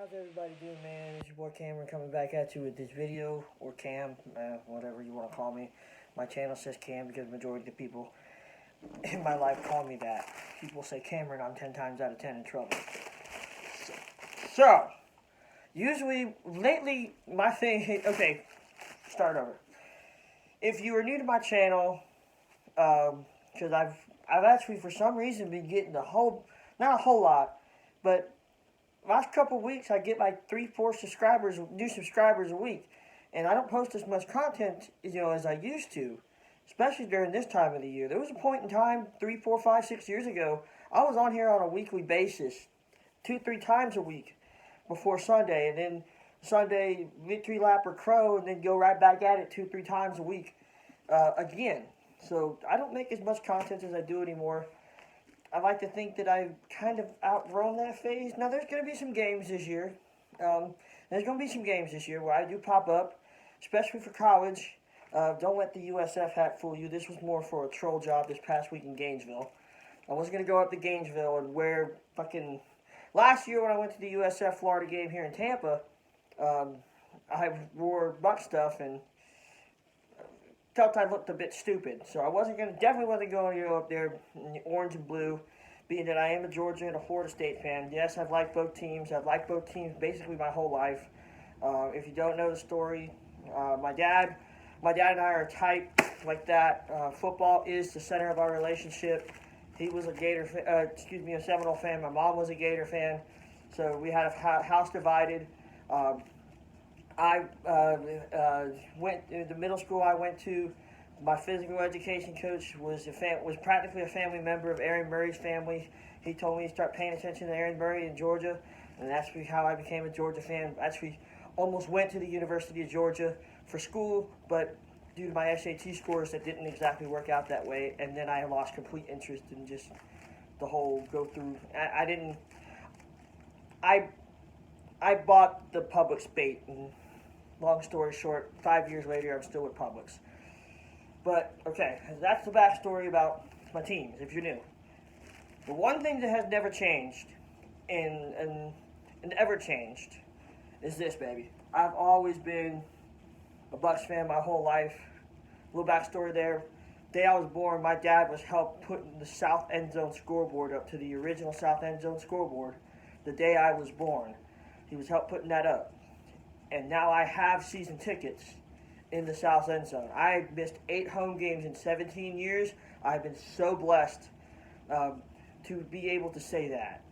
How's everybody doing, man? It's your boy Cameron coming back at you with this video, or Cam, whatever you want to call me. My channel says Cam because the majority of the people in my life call me that. People say Cameron, I'm 10 times out of 10 in trouble. So usually, lately, my thing, okay, start over. If you are new to my channel, because I've actually, for some reason, been getting not a whole lot, but last couple weeks I get like 3-4 subscribers, new subscribers a week, and I don't post as much content, as I used to, especially during this time of the year. There was a point in time, 3, 4, 5, 6 years ago, I was on here on a weekly basis, 2-3 times a week before Sunday, and then Sunday victory lap or crow, and then go right back at it 2-3 times a week again. So I don't make as much content as I do anymore. I like to think that I've kind of outgrown that phase. Now, there's going to be some games this year. There's going to be some games this year where I do pop up, especially for college. Don't let the USF hat fool you. This was more for a troll job this past week in Gainesville. I was going to go up to Gainesville and wear fucking... Last year when I went to the USF Florida game here in Tampa, I wore Buck stuff and felt I looked a bit stupid. So I definitely wasn't going to go up there in orange and blue, being that I am a Georgia and a Florida State fan. Yes, I've liked both teams. I've liked both teams basically my whole life. If you don't know the story, my dad and I are tight like that. Football is the center of our relationship. He was a Seminole fan. My mom was a Gator fan. So we had a house divided. I went to the middle school I went to. My physical education coach was practically a family member of Aaron Murray's family. He told me to start paying attention to Aaron Murray in Georgia, and that's how I became a Georgia fan. Actually, almost went to the University of Georgia for school, but due to my SAT scores, that didn't exactly work out that way, and then I lost complete interest in just the whole go through. I bought the Publix bait, and long story short, 5 years later, I'm still with Publix. But, okay, that's the backstory about my teams, if you're new. The one thing that has never changed and ever changed is this, baby. I've always been a Bucs fan my whole life. A little backstory there. The day I was born, my dad was helped putting the South End Zone scoreboard up to the original South End Zone scoreboard the day I was born. He was helped putting that up. And now I have season tickets in the South End Zone. I missed 8 home games in 17 years. I've been so blessed to be able to say that.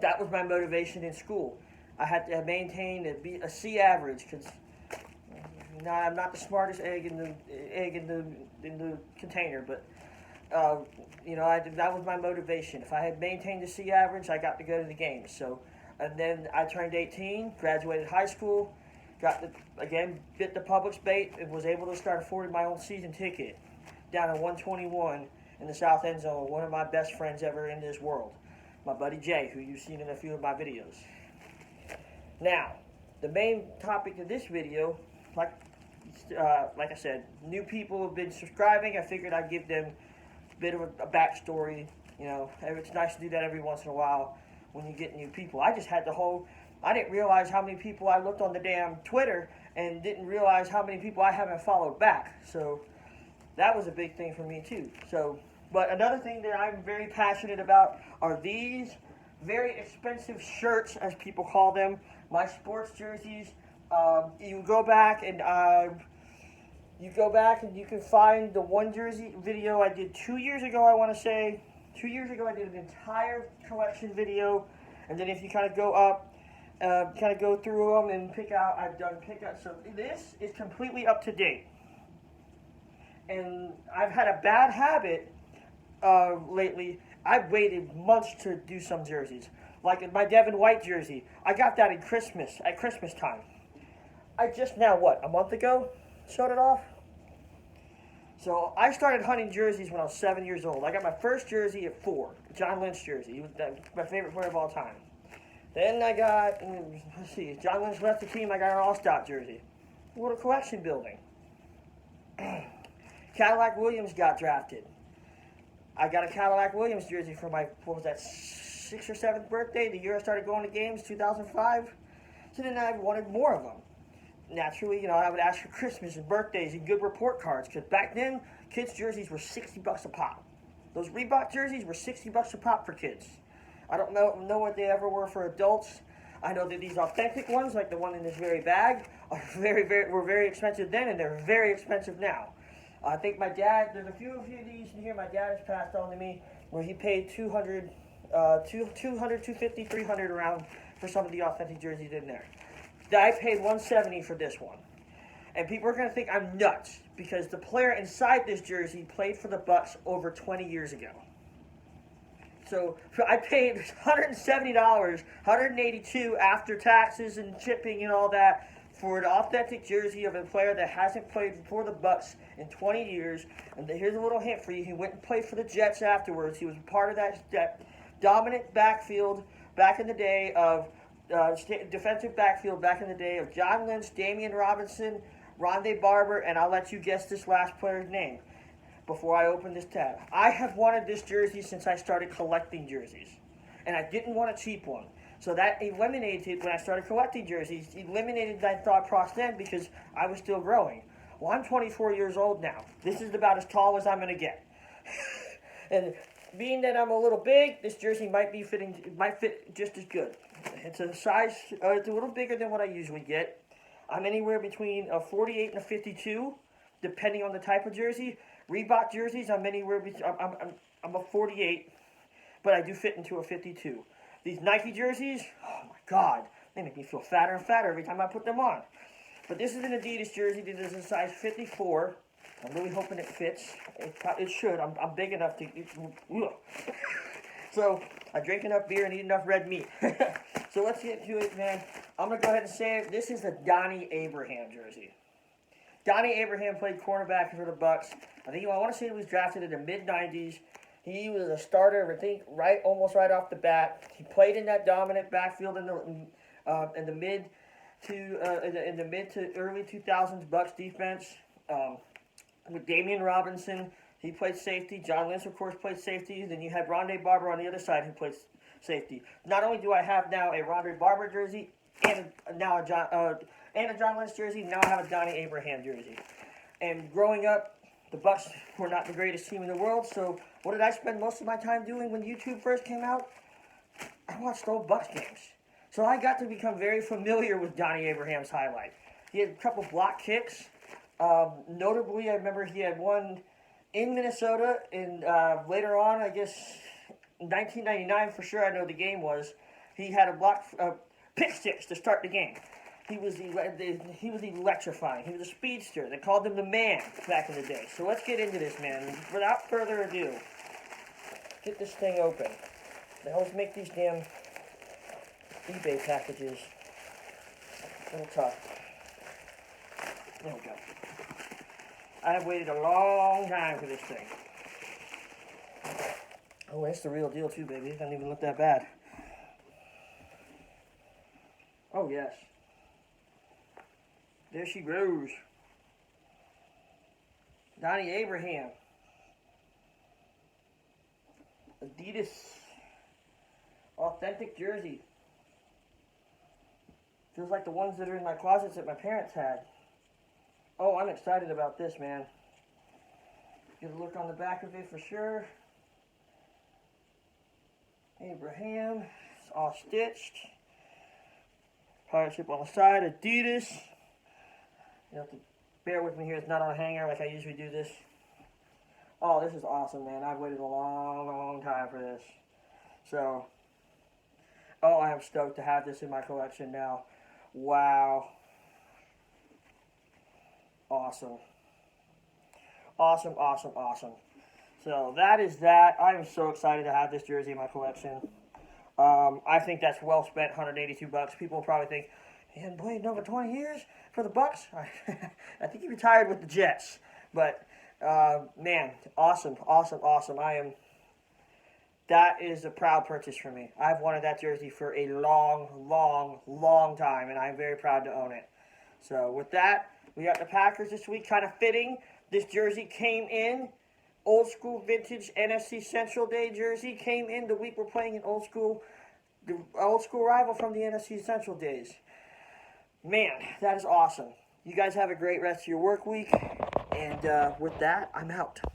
That was my motivation in school. I had to maintain a C average because I'm not the smartest egg in the container, but that was my motivation. If I had maintained the C average, I got to go to the games. So. And then I turned 18, graduated high school, bit the Publix bait, and was able to start affording my own season ticket down in 121 in the South End Zone. One of my best friends ever in this world, my buddy Jay, who you've seen in a few of my videos. Now, the main topic of this video, like I said, new people have been subscribing. I figured I'd give them a bit of a backstory. It's nice to do that every once in a while. When you get new people. I didn't realize how many people I looked on the damn Twitter and didn't realize how many people I haven't followed back. So that was a big thing for me too. But another thing that I'm very passionate about are these very expensive shirts, as people call them, my sports jerseys. You go back and you can find the one jersey video I did 2 years ago, I want to say. 2 years ago, I did an entire collection video, and then if you kind of go up, kind of go through them and pick out, I've done pickups. So this is completely up to date. And I've had a bad habit lately. I've waited months to do some jerseys. Like my Devin White jersey, I got that at Christmas time. I just now, a month ago, showed it off? So I started hunting jerseys when I was 7 years old. I got my first jersey at 4, John Lynch jersey. He was my favorite player of all time. Then I got, John Lynch left the team. I got an All-Star jersey. What a collection building. Cadillac Williams got drafted. I got a Cadillac Williams jersey for my, 6th or 7th birthday, the year I started going to games, 2005. So then I wanted more of them. Naturally, I would ask for Christmas and birthdays and good report cards, because back then, kids' jerseys were $60 a pop. Those Reebok jerseys were $60 a pop for kids. I don't know what they ever were for adults. I know that these authentic ones, like the one in this very bag, were very expensive then, and they're very expensive now. I think my dad, there's a few of these in here my dad has passed on to me, where he paid $200, $250, $300 around for some of the authentic jerseys in there. I paid $170 for this one. And people are going to think I'm nuts, because the player inside this jersey played for the Bucks over 20 years ago. So I paid $170, $182 after taxes and shipping and all that for an authentic jersey of a player that hasn't played for the Bucks in 20 years. And here's a little hint for you. He went and played for the Jets afterwards. He was part of that dominant backfield back in the day of defensive backfield back in the day of John Lynch, Damian Robinson, Rondé Barber, and I'll let you guess this last player's name before I open this tab. I have wanted this jersey since I started collecting jerseys, and I didn't want a cheap one. So that eliminated, when I started collecting jerseys, eliminated that thought process then, because I was still growing. Well, I'm 24 years old now. This is about as tall as I'm going to get. And being that I'm a little big, this jersey might fit just as good. It's a size, it's a little bigger than what I usually get. I'm anywhere between a 48 and a 52, depending on the type of jersey. Reebok jerseys, I'm anywhere between, I'm a 48, but I do fit into a 52. These Nike jerseys, oh my God, they make me feel fatter and fatter every time I put them on. But this is an Adidas jersey that is a size 54. I'm really hoping it fits. It should. I'm big enough to. So I drink enough beer and eat enough red meat. So let's get to it, man. I'm gonna go ahead and say it. This is the Donnie Abraham jersey. Donnie Abraham played cornerback for the Bucks. I want to say he was drafted in the mid '90s. He was a starter, I think, almost right off the bat. He played in that dominant backfield in the mid to early 2000s Bucks defense. With Damian Robinson, he played safety. John Lynch, of course, played safety. Then you had Rondé Barber on the other side who plays safety. Not only do I have now a Rondé Barber jersey and a John Lynch jersey, now I have a Donnie Abraham jersey. And growing up, the Bucks were not the greatest team in the world, so what did I spend most of my time doing when YouTube first came out? I watched old Bucks games. So I got to become very familiar with Donnie Abraham's highlight. He had a couple block kicks. Notably, I remember he had one in Minnesota, and later on, I guess, in 1999, for sure I know the game was, he had a block pick six to start the game. He was electrifying. He was a speedster. They called him the man back in the day. So let's get into this, man. Without further ado, get this thing open. They always make these damn eBay packages a little tough. There we go. I have waited a long time for this thing. Oh, it's the real deal too, baby. It doesn't even look that bad. Oh, yes. There she goes. Donnie Abraham. Adidas. Authentic jersey. Feels like the ones that are in my closets that my parents had. Oh, I'm excited about this, man. Get a look on the back of it for sure. Abraham. It's all stitched. Partnership on the side. Adidas. You have to bear with me here. It's not on a hanger like I usually do this. Oh, this is awesome, man. I've waited a long, long time for this. So, oh, I am stoked to have this in my collection now. Wow. Awesome. Awesome, awesome, awesome. So, that is that. I am so excited to have this jersey in my collection. I think that's well spent, $182. People will probably think, he hadn't played in over 20 years for the Bucks? I think he retired with the Jets. But, man, awesome, awesome, awesome. That is a proud purchase for me. I've wanted that jersey for a long, long, long time, and I'm very proud to own it. So, with that, we got the Packers this week, kind of fitting. This jersey came in old school vintage NFC Central Day jersey came in the week we're playing an the old school rival from the NFC Central days. Man, that is awesome. You guys have a great rest of your work week. And with that, I'm out.